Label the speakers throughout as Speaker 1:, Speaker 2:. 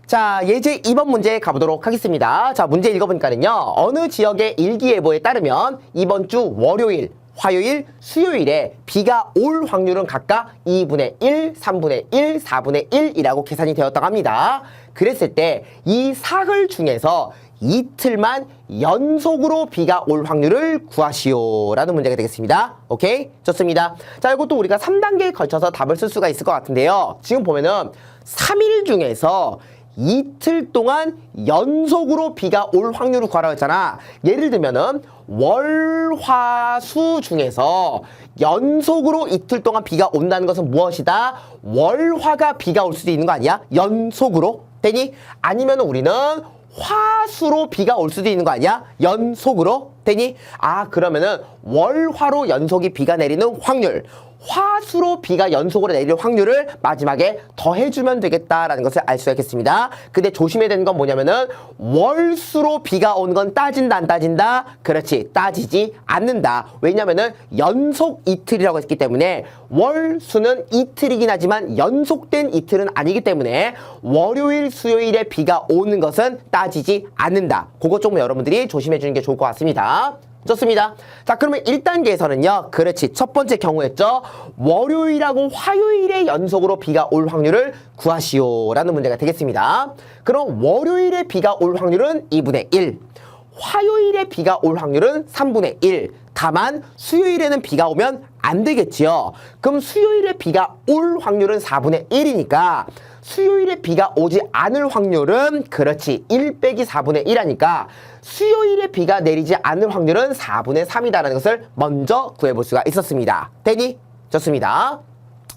Speaker 1: 자, 예제 2번 문제 가보도록 하겠습니다. 자, 문제 읽어보니까는요. 어느 지역의 일기예보에 따르면 이번 주 월요일, 화요일, 수요일에 비가 올 확률은 각각 2분의 1, 3분의 1, 4분의 1이라고 계산이 되었다고 합니다. 그랬을 때 이 사흘 중에서 이틀만 연속으로 비가 올 확률을 구하시오 라는 문제가 되겠습니다. 오케이? 좋습니다. 자, 이것도 우리가 3단계에 걸쳐서 답을 쓸 수가 있을 것 같은데요. 지금 보면은 3일 중에서 이틀 동안 연속으로 비가 올 확률을 구하라고 했잖아. 예를 들면은 월, 화, 수 중에서 연속으로 이틀 동안 비가 온다는 것은 무엇이다? 월, 화가 비가 올 수도 있는 거 아니야? 연속으로? 되니? 아니면 우리는 화수로 비가 올 수도 있는 거 아니야? 연속으로? 되니? 아, 그러면은 월, 화로 연속이 비가 내리는 확률, 화수로 비가 연속으로 내릴 확률을 마지막에 더해주면 되겠다라는 것을 알 수가 있겠습니다. 근데 조심해야 되는 건 뭐냐면은 월수로 비가 오는 건 따진다 안 따진다? 그렇지, 따지지 않는다. 왜냐면은 연속 이틀이라고 했기 때문에 월수는 이틀이긴 하지만 연속된 이틀은 아니기 때문에 월요일, 수요일에 비가 오는 것은 따지지 않는다. 그것 좀 여러분들이 조심해 주는 게 좋을 것 같습니다. 좋습니다. 자, 그러면 1단계에서는요. 그렇지. 첫 번째 경우였죠. 월요일하고 화요일에 연속으로 비가 올 확률을 구하시오 라는 문제가 되겠습니다. 그럼 월요일에 비가 올 확률은 2분의 1. 화요일에 비가 올 확률은 3분의 1. 다만 수요일에는 비가 오면 안 되겠지요. 그럼 수요일에 비가 올 확률은 4분의 1이니까 수요일에 비가 오지 않을 확률은 그렇지 1 빼기 4분의 1 하니까 수요일에 비가 내리지 않을 확률은 4분의 3이다라는 것을 먼저 구해볼 수가 있었습니다. 되니? 좋습니다.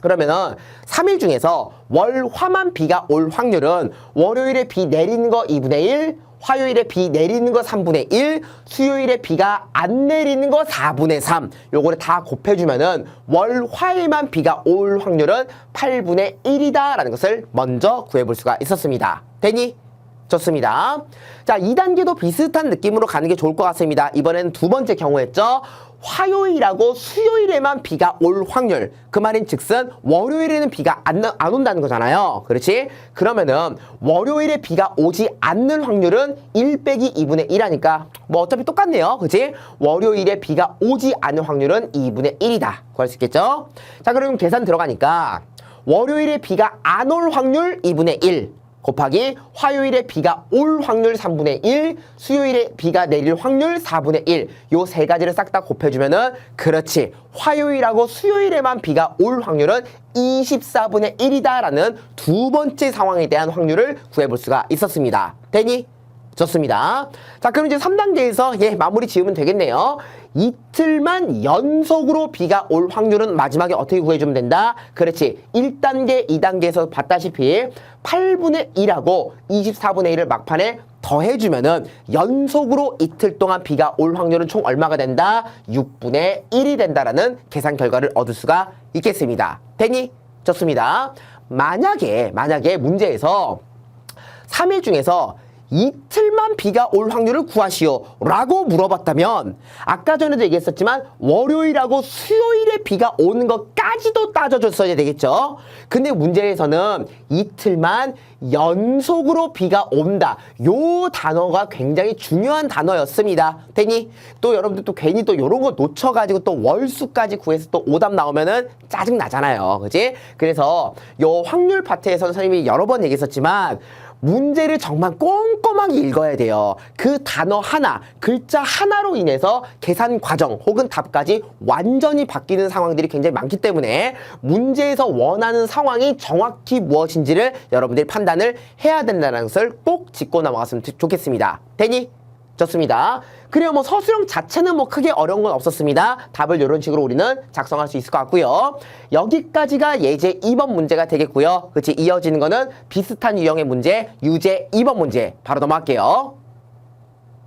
Speaker 1: 그러면은 3일 중에서 월, 화만 비가 올 확률은 월요일에 비 내리는 거 2분의 1, 화요일에 비 내리는 거 3분의 1, 수요일에 비가 안 내리는 거 4분의 3. 요거를 다 곱해주면은 월, 화에만 비가 올 확률은 8분의 1이다 라는 것을 먼저 구해볼 수가 있었습니다. 되니? 좋습니다. 자, 2단계도 비슷한 느낌으로 가는 게 좋을 것 같습니다. 이번에는 두 번째 경우였죠. 화요일하고 수요일에만 비가 올 확률. 그 말인 즉슨 월요일에는 비가 안 온다는 거잖아요. 그렇지? 그러면은 월요일에 비가 오지 않는 확률은 1 빼기 2분의 1 하니까 뭐 어차피 똑같네요. 그렇지? 월요일에 비가 오지 않는 확률은 2분의 1이다. 구할 수 있겠죠? 자, 그럼 계산 들어가니까 월요일에 비가 안 올 확률 2분의 1. 곱하기 화요일에 비가 올 확률 3분의 1, 수요일에 비가 내릴 확률 4분의 1. 요 세 가지를 싹 다 곱해주면은 그렇지. 화요일하고 수요일에만 비가 올 확률은 24분의 1이다라는 두 번째 상황에 대한 확률을 구해볼 수가 있었습니다. 되니? 좋습니다. 자, 그럼 이제 3단계에서 마무리 지으면 되겠네요. 이틀만 연속으로 비가 올 확률은 마지막에 어떻게 구해주면 된다? 그렇지. 1단계, 2단계에서 봤다시피 8분의 1하고 24분의 1을 막판에 더해주면은 연속으로 이틀 동안 비가 올 확률은 총 얼마가 된다? 6분의 1이 된다라는 계산 결과를 얻을 수가 있겠습니다. 되니? 좋습니다. 만약에 문제에서 3일 중에서 이틀만 비가 올 확률을 구하시오 라고 물어봤다면 아까 전에도 얘기했었지만 월요일하고 수요일에 비가 오는 것까지도 따져줬어야 되겠죠. 근데 문제에서는 이틀만 연속으로 비가 온다. 요 단어가 굉장히 중요한 단어였습니다. 되니? 또 여러분들 또 괜히 또 요런 거 놓쳐가지고 또 월수까지 구해서 또 오답 나오면은 짜증 나잖아요. 그지? 그래서 요 확률 파트에서 선생님이 여러 번 얘기했었지만 문제를 정말 꼼꼼하게 읽어야 돼요. 그 단어 하나, 글자 하나로 인해서 계산 과정 혹은 답까지 완전히 바뀌는 상황들이 굉장히 많기 때문에 문제에서 원하는 상황이 정확히 무엇인지를 여러분들이 판단을 해야 된다는 것을 꼭 짚고 넘어갔으면 좋겠습니다. 되니? 좋습니다. 그래요. 뭐 서술형 자체는 뭐 크게 어려운 건 없었습니다. 답을 이런 식으로 우리는 작성할 수 있을 것 같고요. 여기까지가 예제 2번 문제가 되겠고요. 그치? 이어지는 거는 비슷한 유형의 문제, 유제 2번 문제 바로 넘어갈게요.